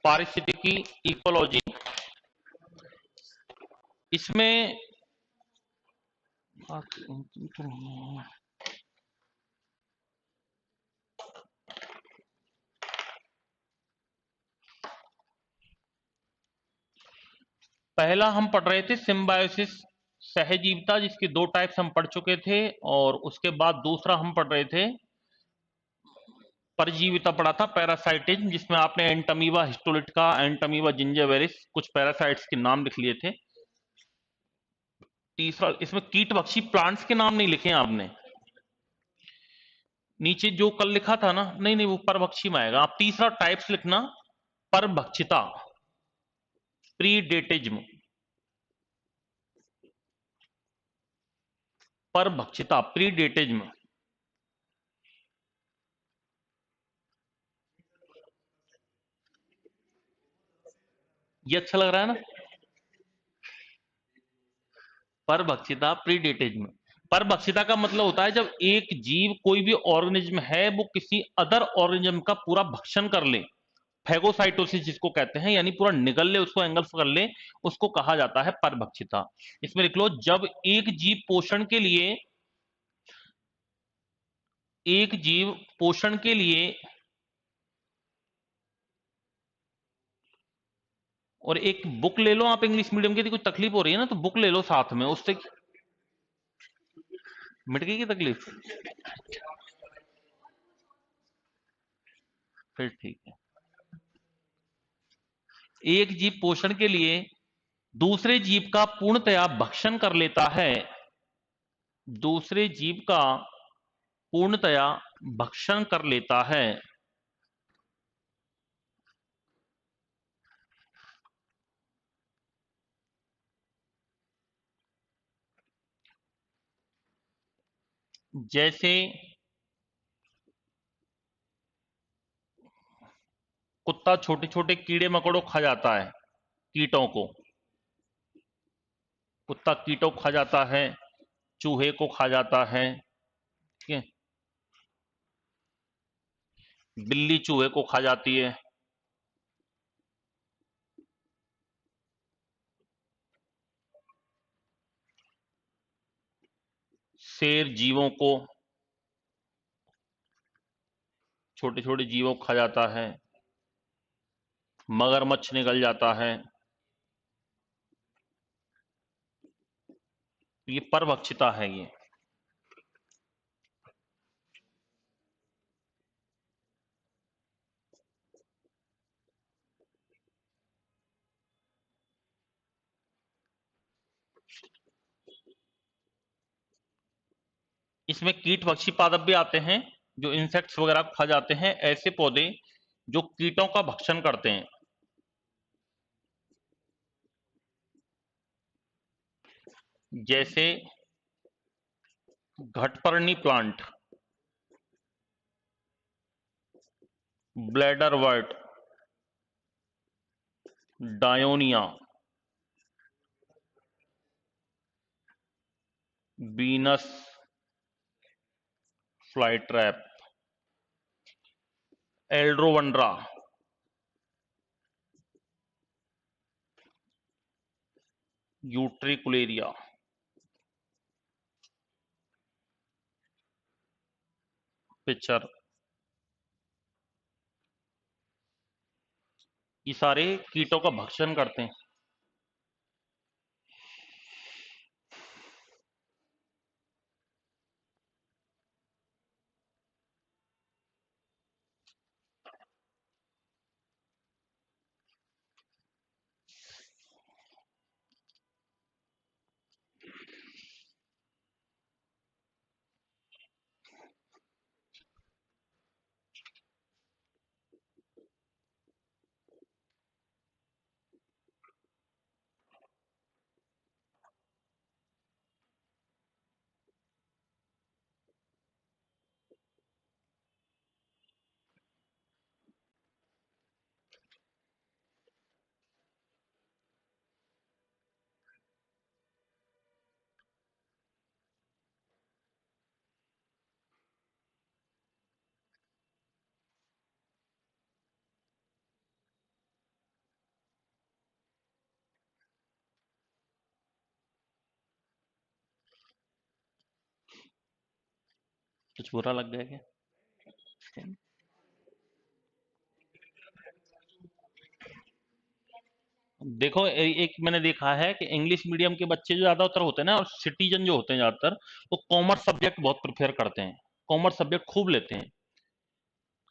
पारिस्थितिकी इकोलॉजी, इसमें पहला हम पढ़ रहे थे सिम्बायोसिस, सहजीविता, जिसके दो टाइप्स हम पढ़ चुके थे, और उसके बाद दूसरा हम पढ़ रहे थे परजीविता पढ़ा था, पैरासाइटिज्म, जिसमें आपने एंटमीबा हिस्टोलिटिका, एंटमीबा जिंजिविरिस, कुछ पैरासाइट्स के नाम लिख लिए थे। तीसरा इसमें कीटभक्षी प्लांट्स के नाम नहीं लिखे आपने, नीचे जो कल लिखा था ना, नहीं नहीं वो परभक्षी में आएगा। आप तीसरा टाइप्स लिखना, परभक्षिता, प्रीडेटिज्म, परभक्षिता, प्रीडेटिज्म। ये अच्छा लग रहा है ना, परभक्षिता, प्रीडेटिज्म। परभक्षिता का मतलब होता है जब एक जीव, कोई भी ऑर्गेनिज्म है, वो किसी अदर ऑर्गेनिज्म का पूरा भक्षण कर ले, फैगोसाइटोसिस जिसको कहते हैं, यानी पूरा निगल ले, उसको एंगल्फ कर ले, उसको कहा जाता है परभक्षिता। इसमें लिख लो, जब एक जीव पोषण के लिए, एक जीव पोषण के लिए, और एक बुक ले लो आप इंग्लिश मीडियम की, कुछ तकलीफ हो रही है ना तो बुक ले लो साथ में, उससे मिट गई की तकलीफ, फिर ठीक है। एक जीव पोषण के लिए दूसरे जीव का पूर्णतया भक्षण कर लेता है, दूसरे जीव का पूर्णतया भक्षण कर लेता है, जैसे कुत्ता छोटे छोटे कीड़े मकोड़ों खा जाता है, कीटों को, कुत्ता कीटों को खा जाता है, चूहे को खा जाता है, ठीक है, बिल्ली चूहे को खा जाती है, शेर जीवों को, छोटे छोटे जीवों को खा जाता है, मगरमच्छ निकल जाता है, ये परभक्षिता है ये। इसमें कीट पक्षी पादप भी आते हैं, जो इंसेक्ट्स वगैरह खा जाते हैं, ऐसे पौधे जो कीटों का भक्षण करते हैं, जैसे घटपर्णी plant, bladder wort, Dionaea, Venus fly trap, Aldrovanda, Utricularia, pitcher, ये सारे कीटों का भक्षण करते हैं। कुछ बुरा लग गया क्या? देखो एक मैंने देखा है कि इंग्लिश मीडियम के बच्चे जो ज्यादातर होते हैं ना, और सिटीजन जो होते हैं ज्यादातर, वो कॉमर्स सब्जेक्ट बहुत प्रिफेयर करते हैं, कॉमर्स सब्जेक्ट खूब लेते हैं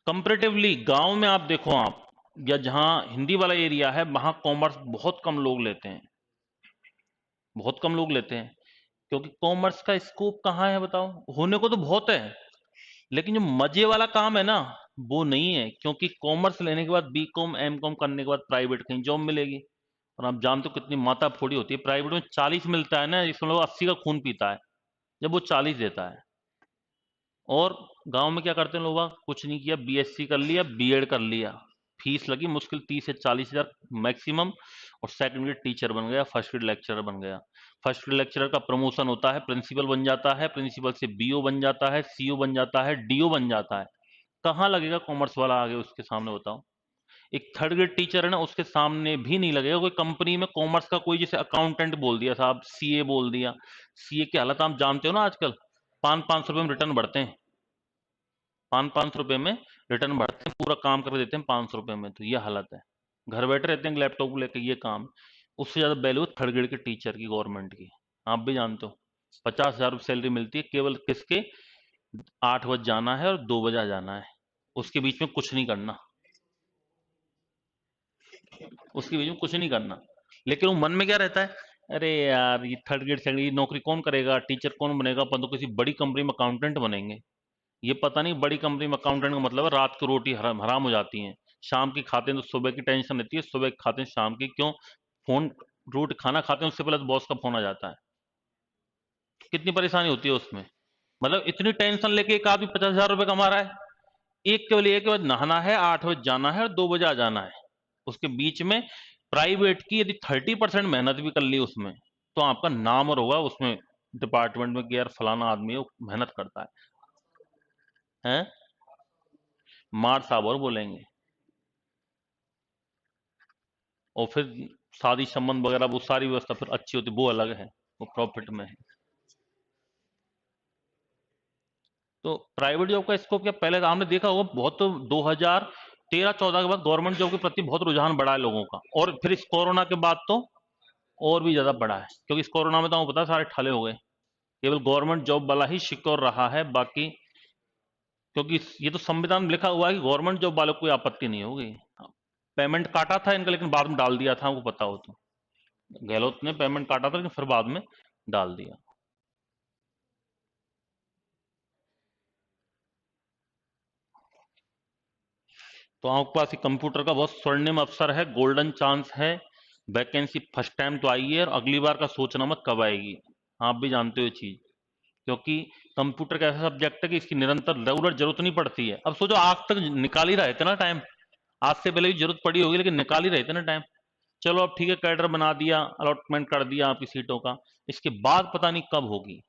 कंपेरेटिवली। गांव में आप देखो, आप या जहां हिंदी वाला एरिया है, वहां कॉमर्स बहुत कम लोग लेते हैं, बहुत कम लोग लेते हैं। क्योंकि कॉमर्स का स्कोप कहाँ है बताओ? होने को तो बहुत है, लेकिन जो मजे वाला काम है ना, वो नहीं है। क्योंकि कॉमर्स लेने के बाद बी कॉम एम कॉम करने के बाद प्राइवेट कहीं जॉब मिलेगी, और आप जानते हो कितनी माथा फोड़ी होती है। प्राइवेट में 40 मिलता है ना, इसमें लोग 80 का खून पीता है जब वो 40 देता है। और गांव में क्या करते हैं लोग बाग? कुछ नहीं किया, बीएससी कर लिया, बीएड कर लिया, फीस लगी मुश्किल 30 से 40 हजार मैक्सिमम, और सेकंड ग्रेड टीचर बन गया, फर्स्ट ग्रेड लेक्चरर बन गया। फर्स्ट ग्रेड लेक्चरर का प्रमोशन होता है, प्रिंसिपल बन जाता है, प्रिंसिपल से बीओ बन जाता है, सीओ बन जाता है, डीओ बन जाता है। कहाँ लगेगा कॉमर्स वाला आगे उसके सामने बताओ? एक थर्ड ग्रेड टीचर है ना, उसके सामने भी नहीं लगेगा। कोई कंपनी में कॉमर्स का कोई जैसे अकाउंटेंट बोल दिया साहब, सीए बोल दिया, सीए की हालत आप जानते हो ना आजकल, 500-500 रुपए में रिटर्न बढ़ते हैं, 500-500 रुपए में रिटर्न बढ़ते हैं, पूरा काम कर देते हैं 500 रुपए में। तो ये हालत है, घर बैठे रहते हैं लैपटॉप लेके, ये काम। उससे ज्यादा वैल्यू है थर्ड ग्रेड के टीचर की, गवर्नमेंट की। आप भी जानते हो 50,000 सैलरी मिलती है, केवल किसके? 8 बजे जाना है और 2 बजे आ जाना है, उसके बीच में कुछ नहीं करना, उसके बीच में कुछ नहीं करना। लेकिन वो मन में क्या रहता है? अरे यार, ये थर्ड ग्रेड सेकंड ग्रेड नौकरी कौन करेगा, टीचर कौन बनेगा, अपन तो किसी बड़ी कंपनी में अकाउंटेंट बनेंगे। ये पता नहीं बड़ी कंपनी में अकाउंटेंट का मतलब है रात की रोटी हराम हराम हो जाती है, शाम की खाते हैं तो सुबह की टेंशन रहती है, सुबह की खाते हैं शाम की। क्यों? फोन, रोटी खाना खाते हैं उससे पहले तो बॉस का फोन आ जाता है। कितनी परेशानी होती है उसमें। मतलब इतनी टेंशन लेके एक आदमी 50,000 रुपए कमा रहा है, एक केवल एक के बाद नहाना है, 8 बजे जाना है और 2 बजे आ जाना है। उसके बीच में प्राइवेट की यदि 30% मेहनत भी कर ली उसमें, तो आपका नाम और होगा उसमें डिपार्टमेंट में कि यार फलाना आदमी है, वो मेहनत करता है। मार साहब और बोलेंगे। और फिर शादी संबंध वगैरह वो सारी व्यवस्था फिर अच्छी होती, वो अलग है, वो प्रॉफिट में है। तो प्राइवेट जॉब का स्कोप क्या, पहले तो हमने देखा होगा बहुत, तो 2013-14 के बाद गवर्नमेंट जॉब के प्रति बहुत रुझान बढ़ा है लोगों का, और फिर इस कोरोना के बाद तो और भी ज्यादा बढ़ा है। क्योंकि इस कोरोना में तो आपको पता है सारे ठले हो गए, केवल गवर्नमेंट जॉब वाला ही सिक्योर रहा है, बाकी। क्योंकि ये तो संविधान में लिखा हुआ है कि गवर्नमेंट जॉब वालों को कोई आपत्ति नहीं होगी। पेमेंट काटा था इनका, लेकिन बाद में डाल दिया था, आपको पता हो तो। गहलोत ने पेमेंट काटा था, लेकिन फिर बाद में डाल दिया। तो आपके पास कंप्यूटर का बहुत स्वर्णिम अवसर है, गोल्डन चांस है। वैकेंसी फर्स्ट टाइम तो आई है, और अगली बार का सोचना मत कब आएगी। आप भी जानते हो ये चीज। क्योंकि कंप्यूटर का ऐसा सब्जेक्ट है कि इसकी निरंतर रेगुलर जरूरत नहीं पड़ती है। अब सोचो, आज तक निकाल ही रहे थे ना टाइम, आज से पहले भी जरूरत पड़ी होगी, लेकिन निकाल ही रहे थे ना टाइम। चलो अब ठीक है, कैडर बना दिया, अलॉटमेंट कर दिया आपकी सीटों का, इसके बाद पता नहीं कब होगी,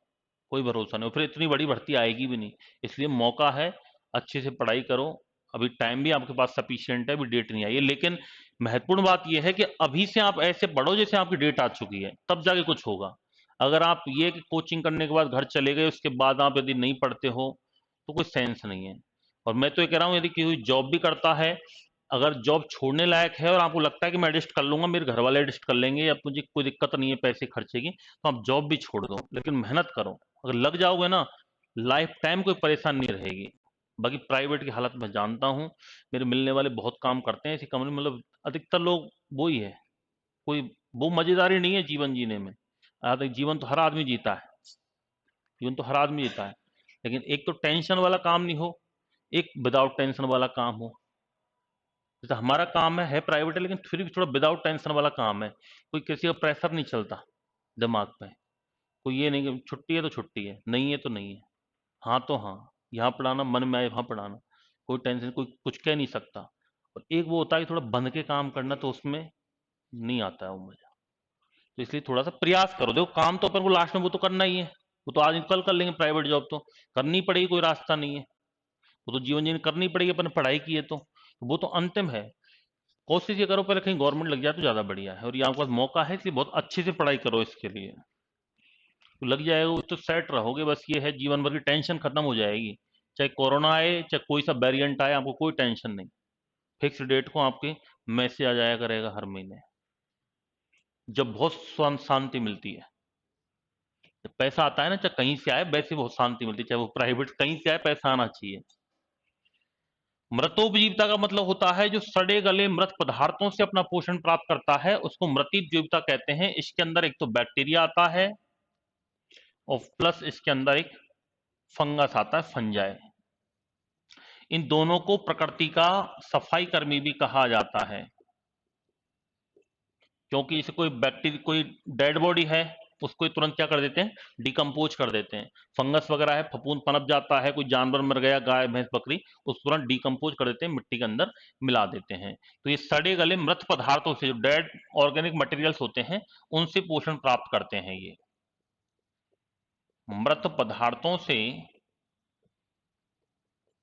कोई भरोसा नहीं। और फिर इतनी बड़ी भर्ती आएगी भी नहीं। इसलिए मौका है, अच्छे से पढ़ाई करो। अभी टाइम भी आपके पास सफिशिएंट है, अभी डेट नहीं आई है। लेकिन महत्वपूर्ण बात यह है कि अभी से आप ऐसे पढ़ो जैसे आपकी डेट आ चुकी है, तब जाके कुछ होगा। अगर आप ये कि कोचिंग करने के बाद घर चले गए, उसके बाद आप यदि नहीं पढ़ते हो, तो कोई सेंस नहीं है। और मैं तो ये कह रहा हूँ, यदि कोई जॉब भी करता है, अगर जॉब छोड़ने लायक है और आपको लगता है कि मैं एडजस्ट कर लूंगा, मेरे घर वाले एडजस्ट कर लेंगे, या मुझे कोई दिक्कत नहीं है पैसे खर्चे की, तो आप जॉब भी छोड़ दो, लेकिन मेहनत करो। अगर लग जाओगे ना, लाइफ टाइम कोई परेशानी नहीं रहेगी। बाकी प्राइवेट की हालत मैं जानता हूँ, मेरे मिलने वाले बहुत काम करते हैं ऐसी कंपनी, मतलब अधिकतर लोग वो ही है। कोई वो मजेदारी नहीं है जीवन जीने में। जीवन तो हर आदमी जीता है, जीवन तो हर आदमी जीता है, लेकिन एक तो टेंशन वाला काम नहीं हो, एक विदाउट टेंशन वाला काम हो। जैसे हमारा काम है प्राइवेट है, लेकिन फिर भी थोड़ा विदाउट टेंशन वाला काम है। कोई किसी का प्रेशर नहीं चलता दिमाग पे। कोई ये नहीं कि छुट्टी है तो छुट्टी है, नहीं है तो नहीं है, हाँ तो हाँ, यहाँ पढ़ाना, मन में आए वहाँ पढ़ाना, कोई टेंशन, कोई कुछ कह नहीं सकता। और एक वो होता है कि थोड़ा बंध के काम करना, तो उसमें नहीं आता है वो मजा। तो इसलिए थोड़ा सा प्रयास करो। देखो काम तो अपन को लास्ट में वो तो करना ही है, वो तो आज नहीं, कल कर लेंगे, प्राइवेट जॉब तो करनी पड़ेगी, कोई रास्ता नहीं है। वो तो जीवन जीवन करनी पड़ेगी, अपन ने पढ़ाई की है तो वो तो अंतिम है। कोशिश ये करो पहले कहीं गवर्नमेंट लग जाए तो ज्यादा बढ़िया है, और ये आपके पास मौका है, इसलिए बहुत अच्छे से पढ़ाई करो इसके लिए। तो लग जाएगा तो सेट रहोगे, बस ये है, जीवन भर की टेंशन खत्म हो जाएगी। चाहे कोरोना आए, चाहे कोई सा वेरिएंट आए, आपको कोई टेंशन नहीं। फिक्स डेट को आपके मैसेज आ जाया करेगा हर महीने, जब बहुत शांति मिलती है। जब पैसा आता है ना, चाहे कहीं से आए, वैसे बहुत शांति मिलती है, चाहे वो प्राइवेट कहीं से आए, पैसा आना चाहिए। मृतोपजीविता का मतलब होता है जो सड़े गले मृत पदार्थों से अपना पोषण प्राप्त करता है, उसको मृतोपजीविता कहते हैं। इसके अंदर एक तो बैक्टीरिया आता है और प्लस इसके अंदर एक फंगस आता है, फंजाई। इन दोनों को प्रकृति का सफाई कर्मी भी कहा जाता है, क्योंकि इसे कोई बैक्टीरिया, कोई डेड बॉडी है, उसको तुरंत क्या कर देते हैं, डिकम्पोज कर देते हैं। फंगस वगैरह है, फफूंद पनप जाता है, कोई जानवर मर गया, गाय भैंस बकरी, उस तुरंत डिकम्पोज कर देते हैं, मिट्टी के अंदर मिला देते हैं। तो ये सड़े गले मृत पदार्थों से, जो डेड ऑर्गेनिक मटेरियल्स होते हैं, उनसे पोषण प्राप्त करते हैं। ये मृत पदार्थों से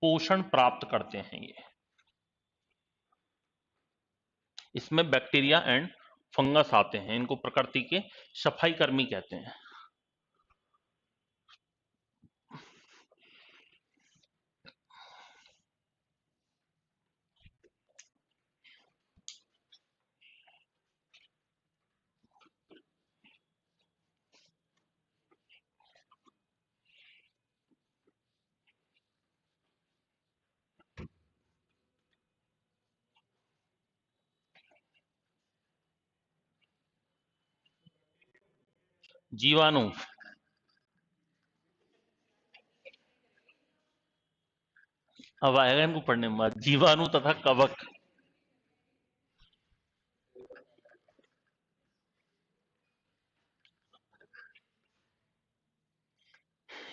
पोषण प्राप्त करते हैं ये। इसमें बैक्टीरिया एंड फंगस आते हैं, इनको प्रकृति के सफाई कर्मी कहते हैं। जीवाणु, अब आएगा इनको पढ़ने में बाद, जीवाणु तथा कवक।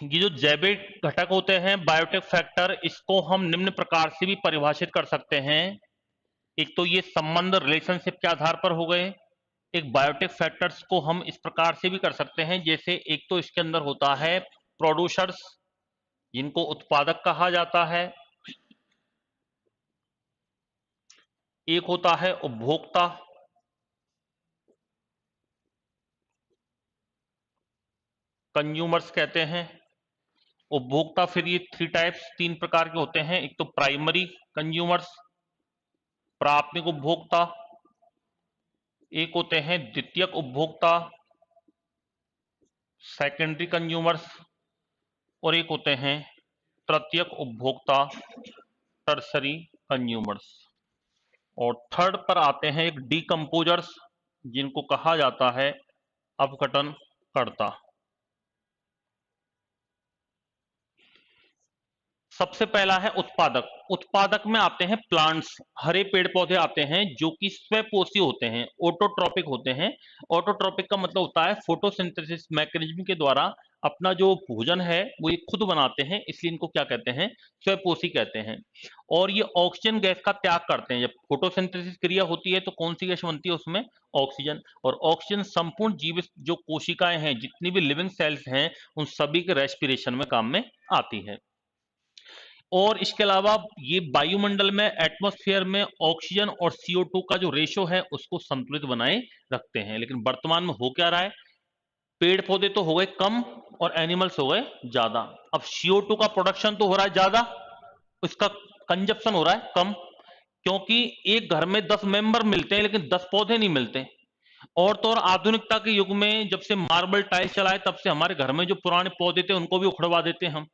ये जो जैविक घटक होते हैं, बायोटिक फैक्टर, इसको हम निम्न प्रकार से भी परिभाषित कर सकते हैं। एक तो ये संबंध रिलेशनशिप के आधार पर हो गए। एक बायोटिक फैक्टर्स को हम इस प्रकार से भी कर सकते हैं, जैसे एक तो इसके अंदर होता है प्रोड्यूसर्स, जिनको उत्पादक कहा जाता है। एक होता है उपभोक्ता, कंज्यूमर्स कहते हैं। उपभोक्ता फिर ये थ्री टाइप्स, तीन प्रकार के होते हैं। एक तो प्राइमरी कंज्यूमर्स, प्राथमिक उपभोक्ता। एक होते हैं द्वितीयक उपभोक्ता, सेकेंडरी कंज्यूमर्स। और एक होते हैं तृतीयक उपभोक्ता, टर्सरी कंज्यूमर्स। और थर्ड पर आते हैं एक डीकम्पोजर्स, जिनको कहा जाता है अपघटन कर्ता। सबसे पहला है उत्पादक। उत्पादक में आते हैं प्लांट्स, हरे पेड़ पौधे आते हैं जो कि स्वपोषी होते हैं, ऑटोट्रोपिक होते हैं। ऑटोट्रोपिक का मतलब होता है फोटोसिंथेसिस मैकेनिज्म के द्वारा अपना जो भोजन है वो ये खुद बनाते हैं, इसलिए इनको क्या कहते हैं, स्वपोषी कहते हैं। और ये ऑक्सीजन गैस का त्याग करते हैं। जब फोटोसिंथेसिस क्रिया होती है तो कौन सी गैस बनती है उसमें, ऑक्सीजन। और ऑक्सीजन संपूर्ण जीवित जो कोशिकाएं हैं, जितनी भी लिविंग सेल्स हैं, उन सभी के रेस्पिरेशन में काम में आती है। और इसके अलावा ये वायुमंडल में, एटमॉस्फेयर में ऑक्सीजन और CO2 का जो रेशो है उसको संतुलित बनाए रखते हैं। लेकिन वर्तमान में हो क्या रहा है, पेड़ पौधे तो हो गए कम और एनिमल्स हो गए ज्यादा। अब CO2 का प्रोडक्शन तो हो रहा है ज्यादा, इसका कंजप्शन हो रहा है कम, क्योंकि एक घर में 10 मेंबर मिलते हैं लेकिन 10 पौधे नहीं मिलते। और तो और आधुनिकता के युग में जब से मार्बल टाइल्स चलाए, तब से हमारे घर में जो पुराने पौधे थे उनको भी उखड़वा देते हैं हम,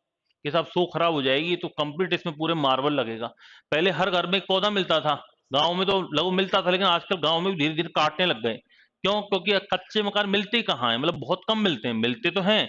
कि साहब सो खराब हो जाएगी, तो कंप्लीट इसमें पूरे मार्बल लगेगा। पहले हर घर में एक पौधा मिलता था, गांव में तो लगभग मिलता था, लेकिन आजकल गांव में भी धीरे धीरे काटने लग गए। क्यों, क्योंकि कच्चे मकान मिलते ही कहाँ है, मतलब बहुत कम मिलते हैं, मिलते तो हैं,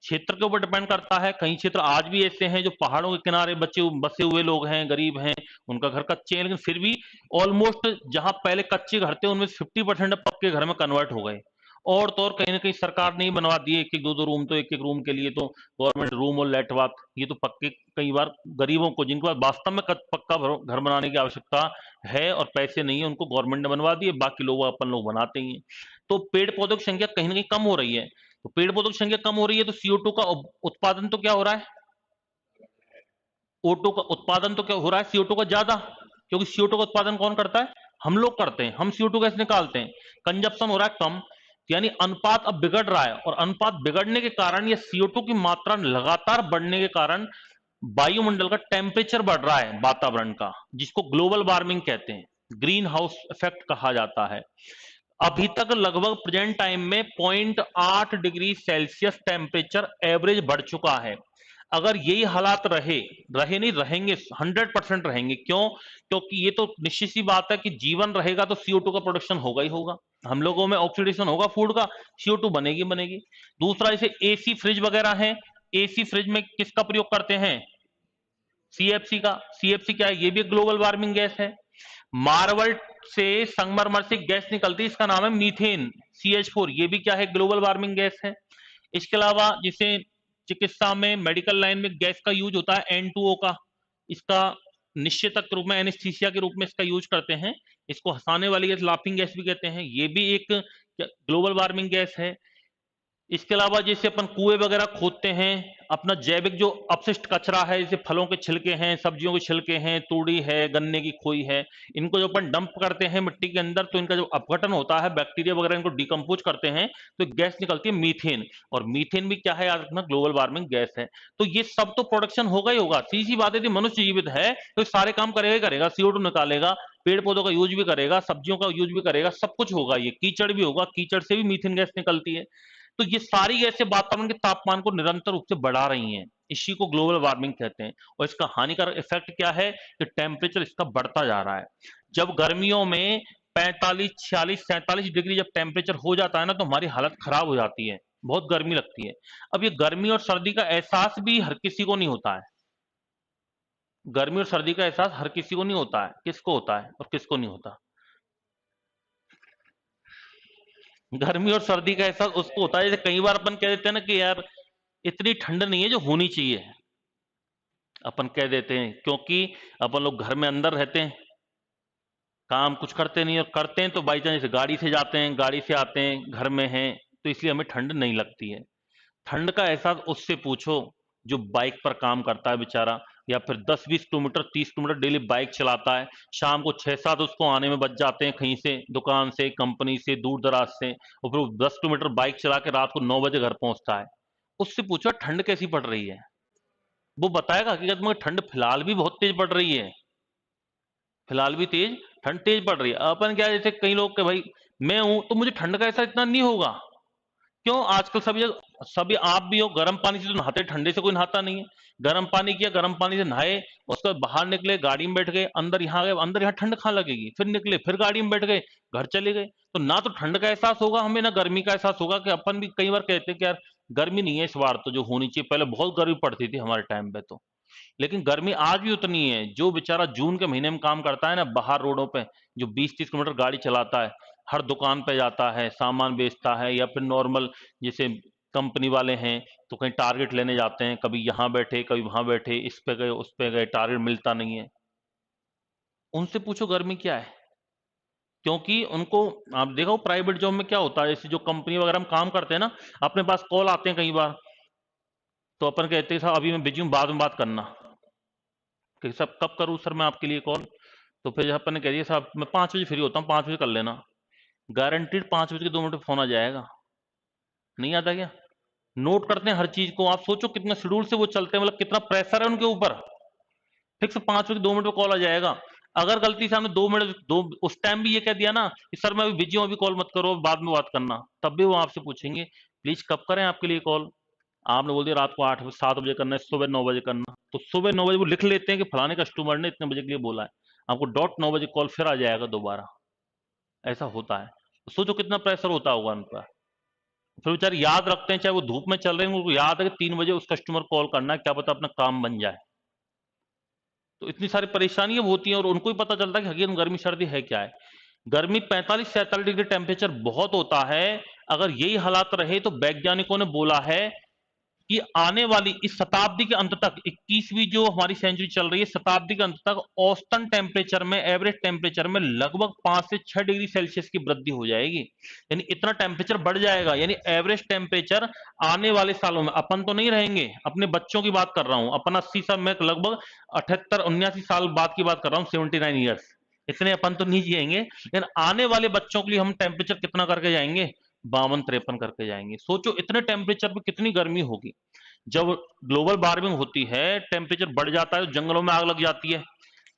क्षेत्र के ऊपर डिपेंड करता है। कई क्षेत्र आज भी ऐसे हैं जो पहाड़ों के किनारे बसे हुए लोग हैं, गरीब हैं, उनका घर कच्चे हैं, लेकिन फिर भी ऑलमोस्ट जहां पहले कच्चे घर थे उनमें 50% पक्के घर में कन्वर्ट हो गए। और तो और कहीं ना कहीं सरकार ने ही बनवा दिए, एक एक दो दो रूम, तो एक एक रूम के लिए तो गवर्नमेंट रूम और लेट बात, ये तो पक्के कई बार गरीबों को, जिनके पास वास्तव में पक्का घर बनाने की आवश्यकता है और पैसे नहीं है, उनको गवर्नमेंट ने बनवा दिए, बाकी लोग अपन लोग बनाते ही हैं। तो पेड़ पौधों की संख्या कहीं ना कहीं कम हो रही है। तो पेड़ पौधों की संख्या कम हो रही है तो CO2 का उत्पादन तो क्या हो रहा है, O2 का उत्पादन तो क्या हो रहा है, CO2 का ज्यादा, क्योंकि CO2 का उत्पादन कौन करता है, हम लोग करते हैं, हम CO2 गैस निकालते हैं। कंजप्शन हो रहा है कम, यानी अनुपात अब बिगड़ रहा है, और अनुपात बिगड़ने के कारण ये CO2 की मात्रा लगातार बढ़ने के कारण वायुमंडल का टेम्परेचर बढ़ रहा है वातावरण का, जिसको ग्लोबल वार्मिंग कहते हैं, ग्रीन हाउस इफेक्ट कहा जाता है। अभी तक लगभग प्रेजेंट टाइम में 0.8 डिग्री सेल्सियस टेम्परेचर एवरेज बढ़ चुका है। अगर यही हालात रहे नहीं, रहेंगे 100% रहेंगे। क्यों? क्योंकि ये तो निश्चित सी बात है कि जीवन रहेगा तो CO2 का प्रोडक्शन होगा ही होगा, हम लोगों में ऑक्सीडेशन होगा फूड का, CO2 बनेगी बनेगी। दूसरा, जैसे एसी फ्रिज वगैरह है, एसी फ्रिज में किसका प्रयोग करते हैं? CFC का। CFC क्या है? ये भी ग्लोबल वार्मिंग गैस है। मार्बल से, संगमरमर से गैस निकलती है, इसका नाम है मीथेन, CH4, ये भी क्या है? ग्लोबल वार्मिंग गैस है। इसके अलावा जिसे चिकित्सा में, मेडिकल लाइन में गैस का यूज होता है N2O का, इसका निश्चेतक के रूप में, एनेस्थीसिया के रूप में इसका यूज करते हैं। इसको हंसाने वाली गैस, लाफिंग गैस भी कहते हैं, ये भी एक ग्लोबल वार्मिंग गैस है। इसके अलावा जैसे अपन कुएं वगैरह खोदते हैं, अपना जैविक जो अपशिष्ट कचरा है, जैसे फलों के छिलके हैं, सब्जियों के छिलके हैं, तूड़ी है, गन्ने की खोई है, इनको जो अपन डंप करते हैं मिट्टी के अंदर, तो इनका जो अपघटन होता है, बैक्टीरिया वगैरह इनको डिकम्पोज करते हैं, तो गैस निकलती है मीथेन। और मीथेन भी क्या है? याद रखना, ग्लोबल वार्मिंग गैस है। तो ये सब तो प्रोडक्शन होगा ही होगा। सीधी बात है, मनुष्य जीवित है तो सारे काम करेगा ही करेगा, CO2 निकालेगा, पेड़ पौधों का यूज भी करेगा, सब्जियों का यूज भी करेगा, सब कुछ होगा। ये कीचड़ भी होगा, कीचड़ से भी मीथेन गैस निकलती है। तो ये सारी गैसें वातावरण के तापमान को निरंतर रूप से बढ़ा रही हैं, इसी को ग्लोबल वार्मिंग कहते हैं। और इसका हानिकारक इफेक्ट क्या है कि टेम्परेचर इसका बढ़ता जा रहा है। जब गर्मियों में 45, 46, 47 डिग्री जब टेम्परेचर हो जाता है ना, तो हमारी हालत खराब हो जाती है, बहुत गर्मी लगती है। अब ये गर्मी और सर्दी का एहसास भी हर किसी को नहीं होता है। गर्मी और सर्दी का एहसास हर किसी को नहीं होता है। किसको होता है और किसको नहीं होता? गर्मी और सर्दी का एहसास उसको होता है, जैसे कई बार अपन कह देते हैं ना कि यार इतनी ठंड नहीं है जो होनी चाहिए, अपन कह देते हैं, क्योंकि अपन लोग घर में अंदर रहते हैं, काम कुछ करते नहीं, और करते हैं तो बाई चांस गाड़ी से जाते हैं, गाड़ी से आते हैं, घर में हैं, तो इसलिए हमें ठंड नहीं लगती है। ठंड का एहसास उससे पूछो जो बाइक पर काम करता है बेचारा, या फिर 10-20 किलोमीटर, 30 किलोमीटर डेली बाइक चलाता है, शाम को 6-7 उसको आने में बच जाते हैं, कहीं से, दुकान से, कंपनी से, दूर दराज से, और फिर 10 किलोमीटर बाइक चला के रात को 9 बजे घर पहुंचता है। उससे पूछो ठंड कैसी पड़ रही है, वो बताएगा हकीकत में ठंड फिलहाल भी बहुत तेज पड़ रही है, फिलहाल भी तेज, ठंड तेज पड़ रही है। अपन क्या, जैसे कई लोग के भाई मैं हूं तो मुझे ठंड का ऐसा इतना नहीं होगा। क्यों? आजकल सभी आप भी हो, गर्म पानी से तो नहाते, ठंडे से कोई नहाता नहीं है। गर्म पानी किया, गर्म पानी से नहाए, उसके बाद बाहर निकले, गाड़ी में बैठ गए, अंदर यहाँ गए, अंदर यहाँ ठंड कहाँ लगेगी, फिर निकले, फिर गाड़ी में बैठ गए, घर चले गए। तो ना तो ठंड का एहसास होगा हमें, ना गर्मी का एहसास होगा। कि अपन भी कई बार कहते हैं कि यार गर्मी नहीं है इस बार तो जो होनी चाहिए, पहले बहुत गर्मी पड़ती थी हमारे टाइम पे तो। लेकिन गर्मी आज भी उतनी है। जो बेचारा जून के महीने में काम करता है ना बाहर रोडों पे, जो 20-30 किलोमीटर गाड़ी चलाता है, हर दुकान पे जाता है, सामान बेचता है, या फिर नॉर्मल जैसे कंपनी वाले हैं तो कहीं टारगेट लेने जाते हैं, कभी यहाँ बैठे कभी वहां बैठे, इस पे गए उस पे गए, टारगेट मिलता नहीं है, उनसे पूछो गर्मी क्या है। क्योंकि उनको, आप देखो प्राइवेट जॉब में क्या होता है, जैसे जो कंपनी वगैरह में काम करते हैं ना, अपने पास कॉल आते हैं कई बार, तो अपन कहते हैं साहब अभी मैं बिजी हूँ, बाद में बात करना। कि साहब कब करूँ सर मैं आपके लिए कॉल? तो फिर अपन ने कह दिया साहब मैं 5 बजे फ्री होता हूँ, 5 बजे कर लेना। गारंटीड 5 बजे के 2 मिनट में फोन आ जाएगा। नहीं आता क्या? नोट करते हैं हर चीज को। आप सोचो कितना शेड्यूल से वो चलते हैं, मतलब कितना प्रेशर है उनके ऊपर। फिक्स 5 बजे 2 मिनट में कॉल आ जाएगा। अगर गलती से हमने 2 मिनट दो उस टाइम भी ये कह दिया ना कि सर मैं अभी बिजी हूँ, अभी कॉल मत करो, बाद में बात करना, तब भी वो आपसे पूछेंगे प्लीज कब करें आपके लिए कॉल। आपने बोल दिया रात को 8-7 बजे करना है, सुबह 9 बजे करना, तो सुबह 9 बजे वो लिख लेते हैं कि फलाने कस्टमर ने इतने बजे के लिए बोला है, आपको डॉट 9 बजे कॉल फिर आ जाएगा दोबारा। ऐसा होता है। तो सोचो कितना प्रेशर होता होगा उन पर। फिर बेचारे याद रखते हैं, चाहे वो धूप में चल रहे हैं, उनको याद है कि 3 बजे उस कस्टमर कॉल करना है, क्या पता अपना काम बन जाए। तो इतनी सारी परेशानियां होती हैं, और उनको ही पता चलता है कि हकीकत में गर्मी सर्दी है क्या है। गर्मी 45-47 डिग्री टेम्परेचर बहुत होता है। अगर यही हालात रहे तो वैज्ञानिकों ने बोला है कि आने वाली इस शताब्दी के अंत तक, 21वीं जो हमारी सेंचुरी चल रही है, शताब्दी के अंत तक औसतन टेम्परेचर में, एवरेज टेम्परेचर में लगभग 5 से 6 डिग्री सेल्सियस की वृद्धि हो जाएगी। यानी इतना टेम्परेचर बढ़ जाएगा। यानी एवरेज टेम्परेचर आने वाले सालों में, अपन तो नहीं रहेंगे, अपने बच्चों की बात कर रहा हूं, अपन 80 साल में, लगभग 78-79 साल बाद की बात कर रहा हूं, 79 ईयर्स, इतने अपन तो नहीं जिएंगे, लेकिन आने वाले बच्चों के लिए हम टेम्परेचर कितना करके जाएंगे? 52-53 करके जाएंगे। सोचो इतने टेम्परेचर पे कितनी गर्मी होगी। जब ग्लोबल वार्मिंग होती है, टेम्परेचर बढ़ जाता है, तो जंगलों में आग लग जाती है।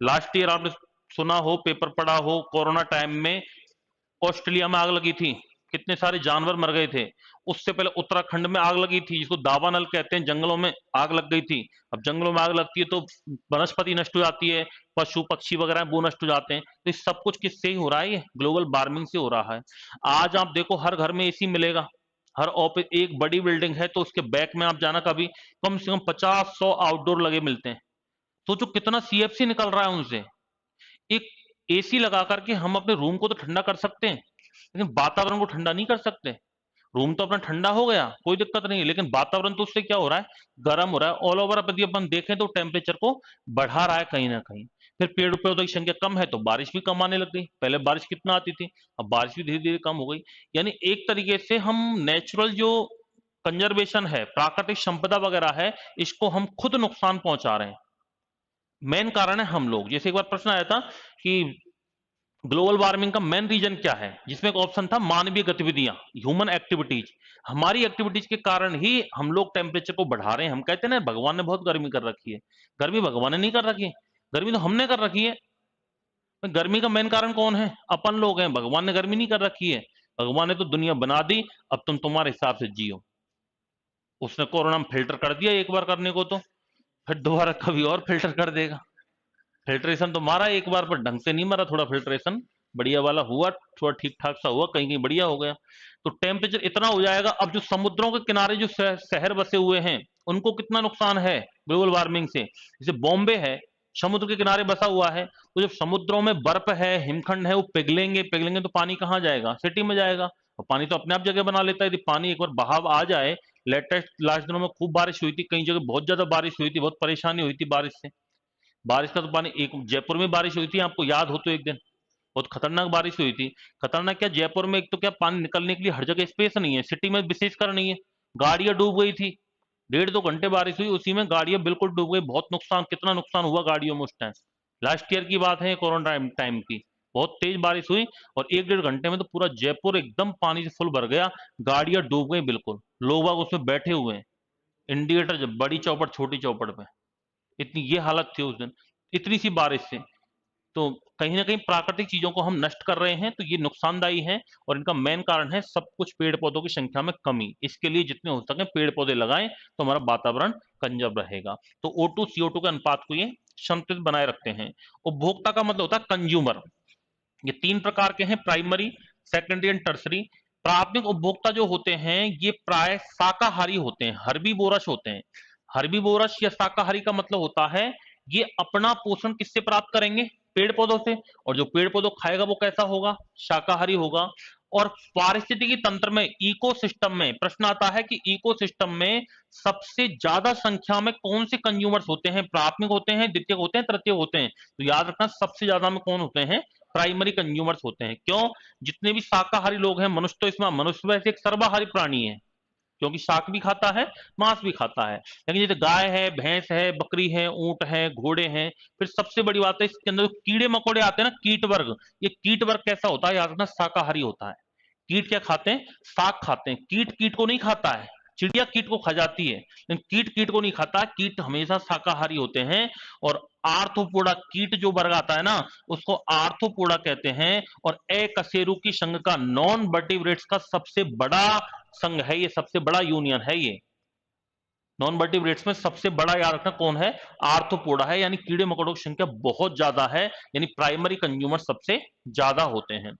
लास्ट ईयर आपने सुना हो, पेपर पढ़ा हो, कोरोना टाइम में ऑस्ट्रेलिया में आग लगी थी, कितने सारे जानवर मर गए थे। उससे पहले उत्तराखंड में आग लगी थी, जिसको दावानल कहते हैं, जंगलों में आग लग गई थी। अब जंगलों में आग लगती है तो वनस्पति नष्ट हो जाती है, पशु पक्षी वगैरह वो नष्ट हो जाते हैं। तो ये सब कुछ किससे ही हो रहा है? ये ग्लोबल वार्मिंग से हो रहा है। आज आप देखो हर घर में एसी मिलेगा, हर ऑफिस, एक बड़ी बिल्डिंग है तो उसके बैक में आप जाना कभी, कम से कम 50-100 आउटडोर लगे मिलते हैं। सोचो कितना सीएफसी निकल रहा है उनसे। एक एसी लगा करके हम अपने रूम को तो ठंडा कर सकते हैं, लेकिन वातावरण को ठंडा नहीं कर सकते। रूम तो अपना ठंडा हो गया, कोई दिक्कत नहीं है, लेकिन वातावरण तो उससे क्या हो रहा है? गर्म हो रहा है। ऑल ओवर यदि अपन देखें तो टेम्परेचर को बढ़ा रहा है कहीं ना कहीं। फिर पेड़ पौधों की संख्या कम है तो बारिश भी कम आने लग गई। पहले बारिश कितना आती थी, अब बारिश भी धीरे धीरे कम हो गई। यानी एक तरीके से हम नेचुरल जो कंजर्वेशन है, प्राकृतिक संपदा वगैरह है, इसको हम खुद नुकसान पहुंचा रहे हैं। मेन कारण है हम लोग। जैसे एक बार प्रश्न आया था कि ग्लोबल वार्मिंग का मेन रीजन क्या है, जिसमें एक ऑप्शन था मानवीय गतिविधियां, ह्यूमन एक्टिविटीज। हमारी एक्टिविटीज के कारण ही हम लोग टेम्परेचर को बढ़ा रहे हैं। हम कहते हैं ना भगवान ने बहुत गर्मी कर रखी है, गर्मी भगवान ने नहीं कर रखी है, गर्मी तो हमने कर रखी है। तो गर्मी का मेन कारण कौन है? अपन लोग हैं। भगवान ने गर्मी नहीं कर रखी है, भगवान ने तो दुनिया बना दी, अब तुम तुम्हारे हिसाब से जियो। उसने कोरोना में फिल्टर कर दिया एक बार करने को, तो फिर दोबारा कभी और फिल्टर कर देगा। फिल्ट्रेशन तो मारा एक बार, पर ढंग से नहीं मारा, थोड़ा फिल्ट्रेशन बढ़िया वाला हुआ, थोड़ा ठीक ठाक सा हुआ, कहीं कहीं बढ़िया हो गया। तो टेम्परेचर इतना हो जाएगा। अब जो समुद्रों के किनारे जो शहर बसे हुए हैं, उनको कितना नुकसान है ग्लोबल वार्मिंग से। जैसे बॉम्बे है, समुद्र के किनारे बसा हुआ है, तो जब समुद्रों में बर्फ है, हिमखंड है, वो पिघलेंगे, पिघलेंगे तो पानी कहाँ जाएगा? सिटी में जाएगा। और पानी तो अपने आप जगह बना लेता है। यदि पानी एक बार बहाव आ जाए, लेटेस्ट लास्ट दिनों में खूब बारिश हुई थी, कई जगह बहुत ज्यादा बारिश हुई थी, बहुत परेशानी हुई थी बारिश से। बारिश का तो पानी, एक जयपुर में बारिश हुई थी, आपको याद हो तो, एक दिन बहुत खतरनाक बारिश हुई थी। खतरनाक क्या, जयपुर में एक तो क्या पानी निकलने के लिए हर जगह स्पेस नहीं है, सिटी में विशेषकर नहीं है। गाड़ियां डूब गई थी, 1.5-2 घंटे बारिश हुई, उसी में गाड़ियां बिल्कुल डूब गई। बहुत नुकसान, कितना नुकसान हुआ गाड़ियों में उस टाइम। लास्ट ईयर की बात है, कोरोना टाइम की। बहुत तेज बारिश हुई और 1-1.5 घंटे में तो पूरा जयपुर एकदम पानी से फुल भर गया, गाड़ियां डूब गई बिल्कुल, लोग बाग उसमें बैठे हुए हैं, इंडिकेटर जब बड़ी चौपड़ छोटी चौपड़ पे। इतनी ये हालत थी उस दिन, इतनी सी बारिश से। तो कहीं ना कहीं प्राकृतिक चीजों को हम नष्ट कर रहे हैं, तो ये नुकसानदायी है। और इनका मेन कारण है सब कुछ पेड़ पौधों की संख्या में कमी। इसके लिए जितने हो सके पेड़ पौधे लगाएं, तो हमारा वातावरण कंजर्व रहेगा। तो O2 CO2 के अनुपात को ये संतुलित बनाए रखते हैं। उपभोक्ता का मतलब होता है कंज्यूमर। ये 3 प्रकार के हैं, प्राइमरी, सेकेंडरी एंड टर्सरी। प्राथमिक उपभोक्ता जो होते हैं ये प्राय शाकाहारी होते हैं, हर्बीवोरस होते हैं। हर्बीवोरस या शाकाहारी का मतलब होता है ये अपना पोषण किससे प्राप्त करेंगे? पेड़ पौधों से। और जो पेड़ पौधों खाएगा वो कैसा होगा? शाकाहारी होगा। और पारिस्थितिकी तंत्र में, इकोसिस्टम में, प्रश्न आता है कि इकोसिस्टम में सबसे ज्यादा संख्या में कौन से कंज्यूमर्स होते हैं? प्राथमिक होते हैं, द्वितीयक होते हैं, तृतीयक होते हैं? तो याद रखना सबसे ज्यादा में कौन होते हैं? प्राइमरी कंज्यूमर्स होते हैं। क्यों? जितने भी शाकाहारी लोग हैं, मनुष्य तो इसमें, मनुष्य वैसे एक सर्वाहारी प्राणी है, क्योंकि शाक भी खाता है, मांस भी खाता है। लेकिन जैसे गाय है, भैंस है, बकरी है, ऊंट है, घोड़े हैं। फिर सबसे बड़ी बात है इसके अंदर कीड़े मकोड़े आते हैं ना, कीट वर्ग। ये कीट वर्ग कैसा होता है? याद रखना शाकाहारी होता है। कीट क्या खाते हैं? शाक खाते हैं। कीट कीट को नहीं खाता है, चिड़िया कीट को खा जाती है, लेकिन कीट कीट को नहीं खाता। कीट हमेशा शाकाहारी होते हैं। और आर्थ्रोपोडा कीट जो वर्ग आता है ना, उसको आर्थ्रोपोडा कहते हैं। और एकशेरुकी संघ का, नॉन वर्टिब्रेट्स का सबसे बड़ा संघ है ये, सबसे बड़ा यूनियन है ये। नॉन वर्टिब्रेट्स में सबसे बड़ा याद रखना कौन है? आर्थ्रोपोडा है। यानी कीड़े मकोड़ों की संख्या बहुत ज्यादा है, यानी प्राइमरी कंज्यूमर सबसे ज्यादा होते हैं।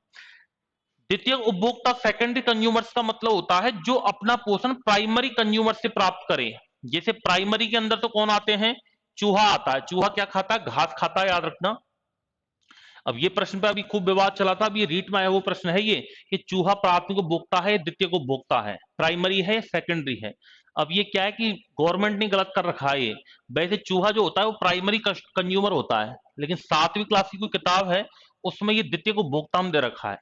द्वितीय उपभोक्ता, सेकेंडरी कंज्यूमर्स का मतलब होता है जो अपना पोषण प्राइमरी कंज्यूमर से प्राप्त करे। जैसे प्राइमरी के अंदर तो कौन आते हैं? चूहा आता है। चूहा क्या खाता है? घास खाता है, याद रखना। अब ये प्रश्न पे अभी खूब विवाद चला था, अब ये रीट में आया वो प्रश्न है ये, कि चूहा प्राथमिक उपभोक्ता है, द्वितीय उपभोक्ता है, प्राइमरी है, सेकेंडरी है। अब ये क्या है कि गवर्नमेंट ने गलत कर रखा है ये। वैसे चूहा जो होता है वो प्राइमरी कंज्यूमर होता है, लेकिन 7वीं क्लास की कोई किताब है उसमें ये द्वितीय उपभोक्ता में दे रखा है,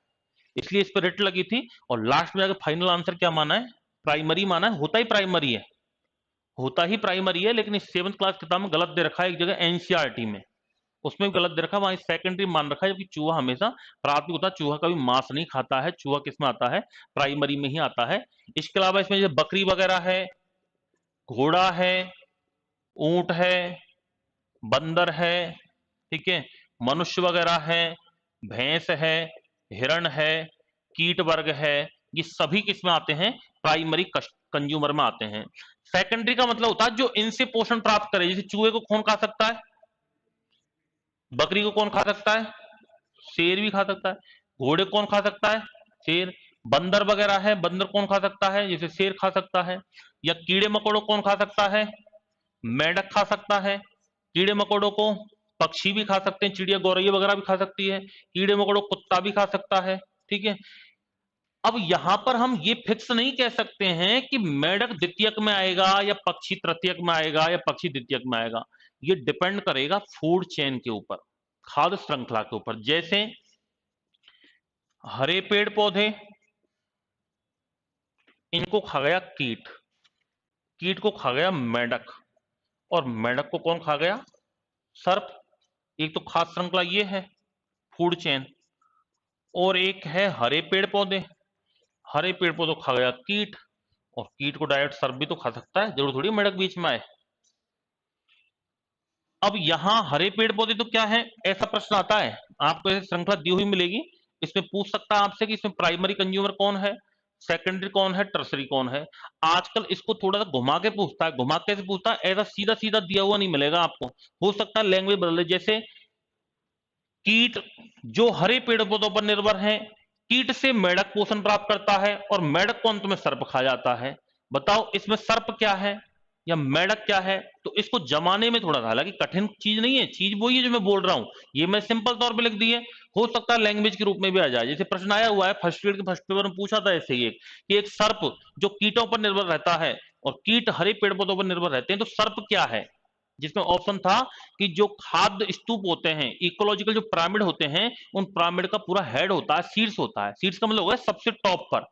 इसलिए इस पर रिट लगी थी। और लास्ट में जाकर फाइनल आंसर क्या माना है? प्राइमरी माना है। होता ही प्राइमरी है, होता ही प्राइमरी है, लेकिन इस 7th क्लास किताब में गलत दे रखा है, एक जगह एनसीईआरटी में, उसमें भी गलत दे रखा है, वहां सेकेंडरी मान रखा है। जबकि चूहा हमेशा प्राथमिक होता है। चूहा कभी मांस नहीं खाता है। चूहा किस में आता है? प्राइमरी में ही आता है। इसके अलावा इसमें जैसे बकरी वगैरह है, घोड़ा है, ऊंट है, बंदर है, ठीक है, मनुष्य वगैरह है, भैंस है, हिरण है, कीट वर्ग है, ये सभी किस में आते हैं? प्राइमरी कंज्यूमर में आते हैं। सेकेंडरी का मतलब होता है जो इनसे पोषण प्राप्त करे, जैसे चूहे को कौन खा सकता है? बकरी को कौन खा सकता है? शेर भी खा सकता है। घोड़े को कौन खा सकता है? शेर। बंदर वगैरह है, बंदर कौन खा सकता है? जैसे शेर खा सकता है। या कीड़े मकोड़ों को कौन खा सकता है? मेंढक खा सकता है। कीड़े मकोड़ों को पक्षी भी खा सकते हैं, चिड़िया गौरैया वगैरह भी खा सकती है। कीड़े मकोड़ों को कुत्ता भी खा सकता है, ठीक है। अब यहां पर हम ये फिक्स नहीं कह सकते हैं कि मेंढक द्वितीयक में आएगा या पक्षी तृतीयक में आएगा या पक्षी द्वितीयक में आएगा। ये डिपेंड करेगा फूड चेन के ऊपर, खाद्य श्रृंखला के ऊपर। जैसे हरे पेड़ पौधे, इनको खा गया कीट, कीट को खा गया मेंढक, और मेंढक को कौन खा गया? सर्प। एक तो खाद्य श्रृंखला ये है, फूड चेन। और एक है हरे पेड़ पौधे, हरे पेड़ पौधे खा गया कीट, और कीट को डायरेक्ट सर्प भी तो खा सकता है, जरूर थोड़ी मेंढक बीच में आए। अब यहां हरे पेड़ पौधे तो क्या है, ऐसा प्रश्न आता है आपको, ऐसे श्रृंखला दी हुई मिलेगी, इसमें पूछ सकता है आपसे कि इसमें प्राइमरी कंज्यूमर कौन है, सेकेंडरी कौन है, टर्सरी कौन है। आजकल इसको थोड़ा सा घुमा के पूछता है। घुमा कैसे पूछता है? ऐसा सीधा सीधा दिया हुआ नहीं मिलेगा आपको, हो सकता है लैंग्वेज बदले। जैसे कीट जो हरे पेड़ पौधों पर निर्भर है, कीट से मेढक पोषण प्राप्त करता है, और मेढक को अंत में सर्प खा जाता है। बताओ इसमें सर्प क्या है या मेढक क्या है? तो इसको जमाने में थोड़ा सा, हालांकि कठिन चीज नहीं है, चीज वही है जो मैं बोल रहा हूं, ये मैं सिंपल तौर पे लिख दी है। हो सकता है लैंग्वेज के रूप में भी आ जाए। जैसे प्रश्न आया हुआ है फर्स्ट ग्रेड के फर्स्ट पेपर में, पूछा था ऐसे ही एक, कि एक सर्प जो कीटों पर निर्भर रहता है और कीट हरे पेड़ पौधों पर निर्भर रहते हैं, तो सर्प क्या है? जिसमें ऑप्शन था कि जो खाद्य स्तूप होते हैं, इकोलॉजिकल जो पिरामिड होते हैं, उन पिरामिड का पूरा हेड होता है, शीर्ष होता है। शीर्ष का मतलब होगा सबसे टॉप पर।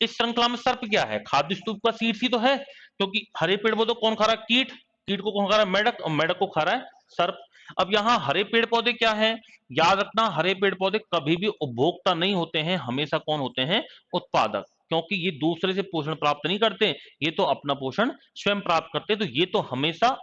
इस श्रृंखला में सर्प क्या है? खाद्य स्तूप का शीर्ष ही तो है, क्योंकि हरे पेड़ पौधे कौन खा रहा है? कीट। कीट को कौन खा रहा है? मेढक। और मेढक को खा रहा है सर्प। अब यहाँ हरे पेड़ पौधे क्या है? याद रखना, हरे पेड़ पौधे कभी भी उपभोक्ता नहीं होते हैं, हमेशा कौन होते हैं? उत्पादक। क्योंकि ये दूसरे से पोषण प्राप्त नहीं करते, ये तो अपना पोषण स्वयं प्राप्त करते हैं, तो ये तो हमेशा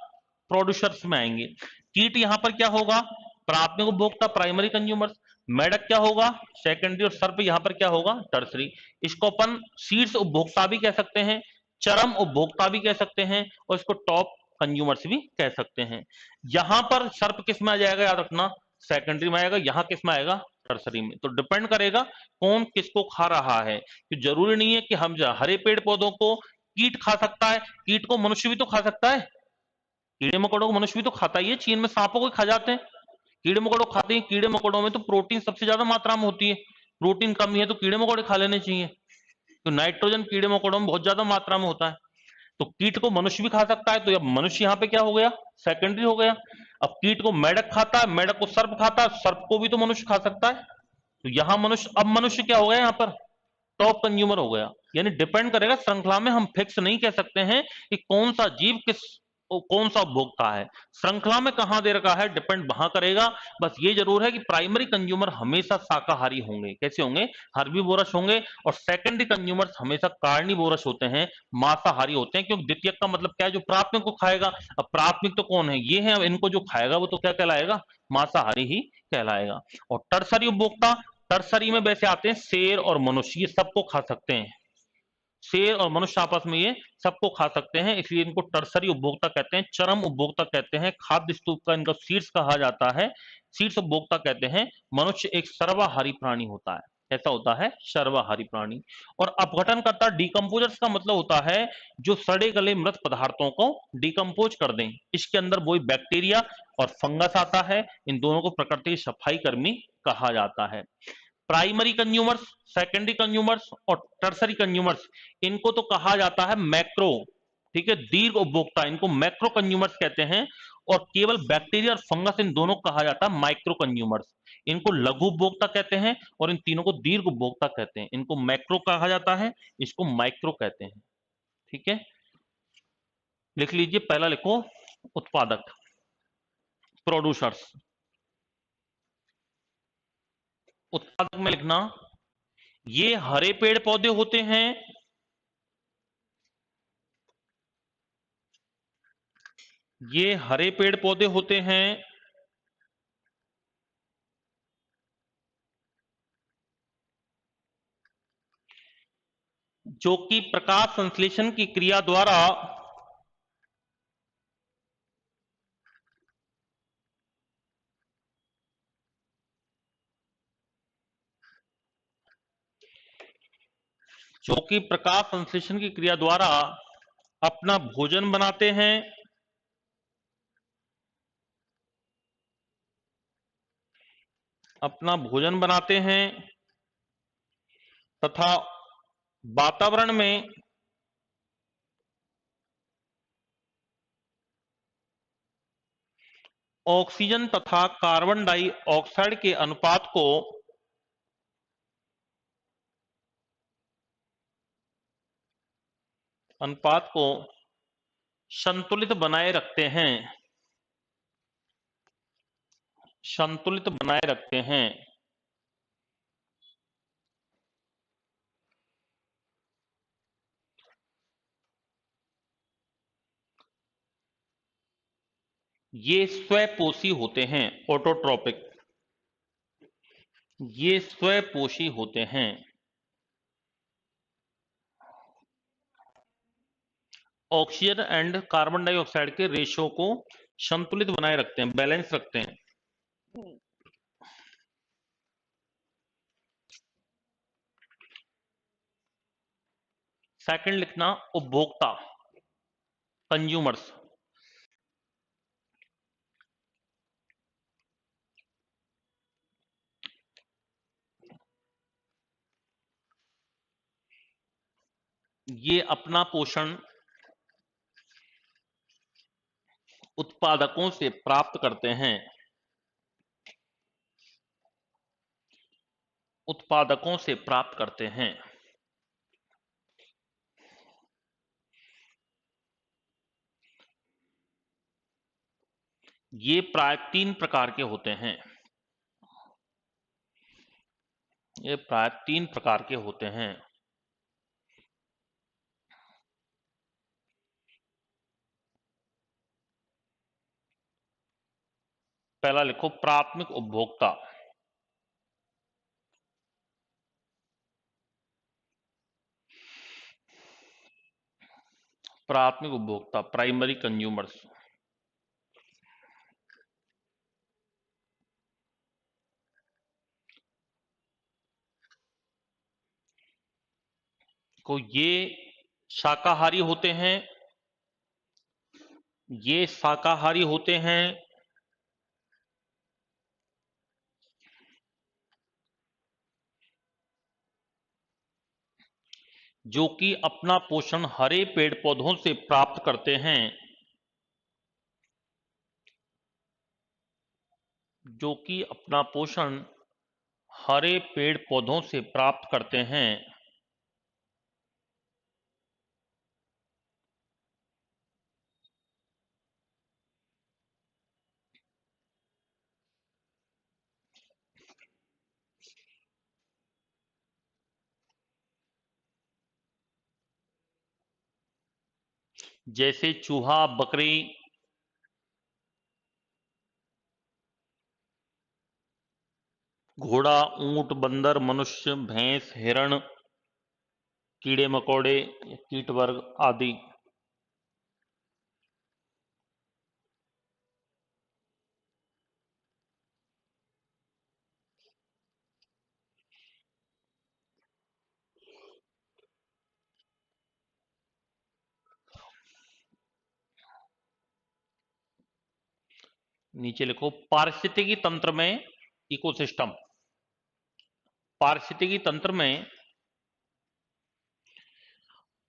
प्रोड्यूसर्स में आएंगे। कीट यहां पर क्या होगा? प्राथमिक उपभोक्ता, प्राइमरी कंज्यूमर्स। मेढक क्या होगा? सेकेंडरी। और सर्प यहां पर क्या होगा? टर्सरी। इसको अपन शीर्ष उपभोक्ता भी कह सकते हैं, चरम उपभोक्ता भी कह सकते हैं, और इसको टॉप कंज्यूमर्स भी कह सकते हैं। यहां पर सर्प किस में आ जाएगा? याद रखना, सेकेंडरी में आएगा। यहां किस में आएगा? टर्सरी में। तो डिपेंड करेगा कौन किसको खा रहा है। तो जरूरी नहीं है कि हम हरे पेड़ पौधों को कीट खा सकता है, कीट को मनुष्य भी तो खा सकता है। कीड़े मकोड़ों को मनुष्य भी तो खाता ही है, चीन में सांपों को खा जाते हैं, कीड़े मकोड़ों को खाते हैं। कीड़े मकोड़ों में तो प्रोटीन सबसे ज्यादा मात्रा में होती है, प्रोटीन कम है तो कीड़े मकोड़े खा लेने चाहिए। तो नाइट्रोजन कीड़े मकोड़ों में बहुत ज्यादा मात्रा में होता है। तो कीट को मनुष्य भी खा सकता है, तो अब मनुष्य यहाँ पे क्या हो गया? सेकेंडरी हो गया। अब कीट को मेढक खाता है, मेढक को सर्प खाता है, सर्प को भी तो मनुष्य खा सकता है, तो यहाँ मनुष्य, अब मनुष्य क्या हो गया? यहाँ पर टॉप कंज्यूमर हो गया। यानी डिपेंड करेगा श्रृंखला में, हम फिक्स नहीं कह सकते हैं कि कौन सा जीव किस, कौन सा उपभोक्ता है। श्रृंखला में कहां दे रखा है, डिपेंड वहां करेगा। बस ये जरूर है कि प्राइमरी कंज्यूमर हमेशा शाकाहारी होंगे। कैसे होंगे? हर्बीवोरस होंगे। और सेकेंडरी कंज्यूमर्स हमेशा कार्निवोरस होते हैं, मांसाहारी होते हैं। क्योंकि द्वितीयक का मतलब क्या है? जो प्राथमिक को खाएगा। अब प्राथमिक तो कौन है? ये है। अब इनको जो खाएगा वो तो क्या कहलाएगा? मांसाहारी ही कहलाएगा। और टर्सरी उपभोक्ता, टर्सरी में वैसे आते हैं शेर और मनुष्य, ये सबको खा सकते हैं। शेर और मनुष्य आपस में ये सबको खा सकते हैं, इसलिए इनको टर्सरी उपभोक्ता कहते हैं, चरम उपभोक्ता कहते हैं। खाद्य स्तूप का इनका शीर्ष कहा जाता है, शीर्ष उपभोक्ता कहते हैं। मनुष्य एक सर्वाहारी प्राणी होता है। ऐसा होता है सर्वाहारी प्राणी। और अपघटनकर्ता, डिकम्पोजर्स का मतलब होता है जो सड़े गले मृत पदार्थों को डिकम्पोज कर दें। इसके अंदर वही बैक्टीरिया और फंगस आता है। इन दोनों को प्रकृति की सफाई कर्मी कहा जाता है। प्राइमरी कंज्यूमर्स, सेकेंडरी कंज्यूमर्स और टर्सरी कंज्यूमर्स, इनको तो कहा जाता है मैक्रो, ठीक है, दीर्घ उपभोक्ता, इनको मैक्रो कंज्यूमर्स कहते हैं। और केवल बैक्टीरिया और फंगस, इन दोनों को कहा जाता है माइक्रो कंज्यूमर्स। इनको लघु उपभोक्ता कहते हैं, और इन तीनों को दीर्घ उपभोक्ता कहते हैं। इनको मैक्रो कहा जाता है, इसको माइक्रो कहते हैं। ठीक है, लिख लीजिए। पहला लिखो उत्पादक, प्रोड्यूसर्स। उत्पादक में लिखना ये हरे पेड़ पौधे होते हैं, ये हरे पेड़ पौधे होते हैं जो कि प्रकाश संश्लेषण की क्रिया द्वारा जो कि प्रकाश संश्लेषण की क्रिया द्वारा अपना भोजन बनाते हैं अपना भोजन बनाते हैं तथा वातावरण में ऑक्सीजन तथा कार्बन डाइऑक्साइड के अनुपात को संतुलित बनाए रखते हैं संतुलित बनाए रखते हैं। ये स्वपोषी होते हैं ऑटोट्रोपिक। ये स्वपोषी होते हैं। ऑक्सीजन एंड कार्बन डाइऑक्साइड के रेशो को संतुलित बनाए रखते हैं, बैलेंस रखते हैं। सेकंड लिखना उपभोक्ता, कंज्यूमर्स। ये अपना पोषण उत्पादकों से प्राप्त करते हैं उत्पादकों से प्राप्त करते हैं। ये प्राय 3 प्रकार के होते हैं। ये प्राय 3 प्रकार के होते हैं। पहला लिखो प्राथमिक उपभोक्ता। प्राथमिक उपभोक्ता, प्राइमरी कंज्यूमर्स। को ये शाकाहारी होते हैं। ये शाकाहारी होते हैं जो कि अपना पोषण हरे पेड़ पौधों से प्राप्त करते हैं। जो कि अपना पोषण हरे पेड़ पौधों से प्राप्त करते हैं। जैसे चूहा, बकरी, घोड़ा, ऊंट, बंदर, मनुष्य, भैंस, हिरण, कीड़े मकोड़े, कीट वर्ग आदि। नीचे लिखो पारिस्थितिकी तंत्र में इकोसिस्टम। पारिस्थितिकी तंत्र में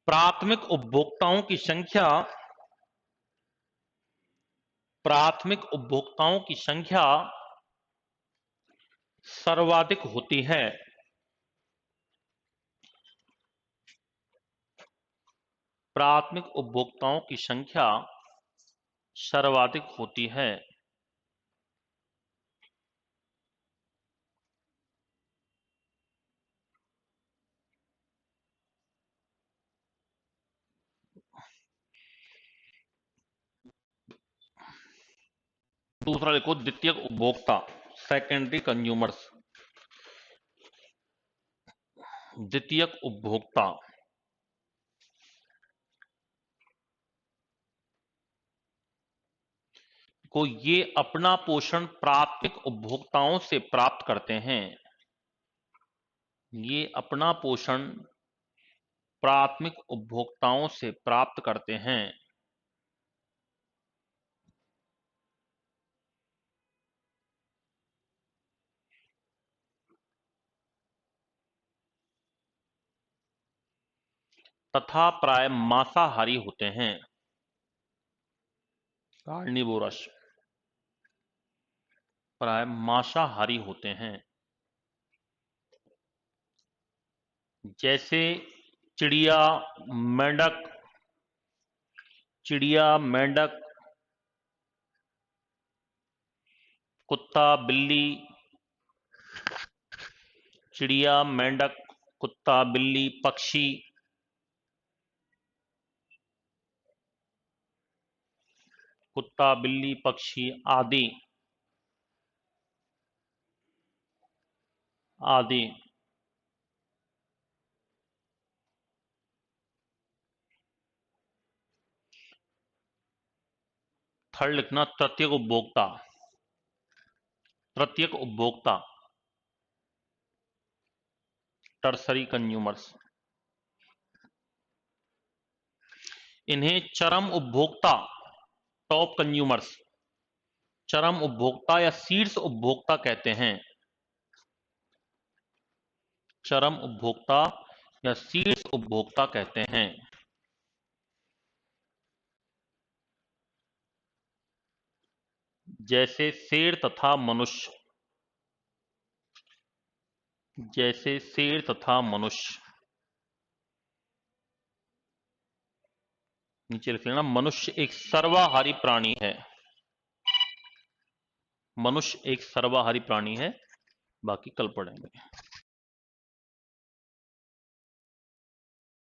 प्राथमिक उपभोक्ताओं की संख्या प्राथमिक उपभोक्ताओं की संख्या सर्वाधिक होती है। प्राथमिक उपभोक्ताओं की संख्या सर्वाधिक होती है। दूसरा लिखो द्वितीयक उपभोक्ता, सेकेंडरी कंज्यूमर्स। द्वितीयक उपभोक्ता को ये अपना पोषण प्राथमिक उपभोक्ताओं से प्राप्त करते हैं। ये अपना पोषण प्राथमिक उपभोक्ताओं से प्राप्त करते हैं। तथा प्राय मांसाहारी होते हैं। कार्निवोरस, प्राय मांसाहारी होते हैं। जैसे चिड़िया, मेंढक, कुत्ता, बिल्ली, चिड़िया, मेंढक, कुत्ता, बिल्ली, पक्षी, कुत्ता, बिल्ली, पक्षी आदि आदि। थर्ड लिखना तृतीयक उपभोक्ता। तृतीयक उपभोक्ता, टर्सरी कंज्यूमर्स। इन्हें चरम उपभोक्ता, टॉप कंज्यूमर्स, चरम उपभोक्ता या शीर्ष उपभोक्ता कहते हैं। चरम उपभोक्ता या शीर्ष उपभोक्ता कहते हैं। जैसे शेर तथा मनुष्य, जैसे शेर तथा मनुष्य। नीचे लिख लेना मनुष्य एक सर्वाहारी प्राणी है। मनुष्य एक सर्वाहारी प्राणी है। बाकी कल पढ़ेंगे।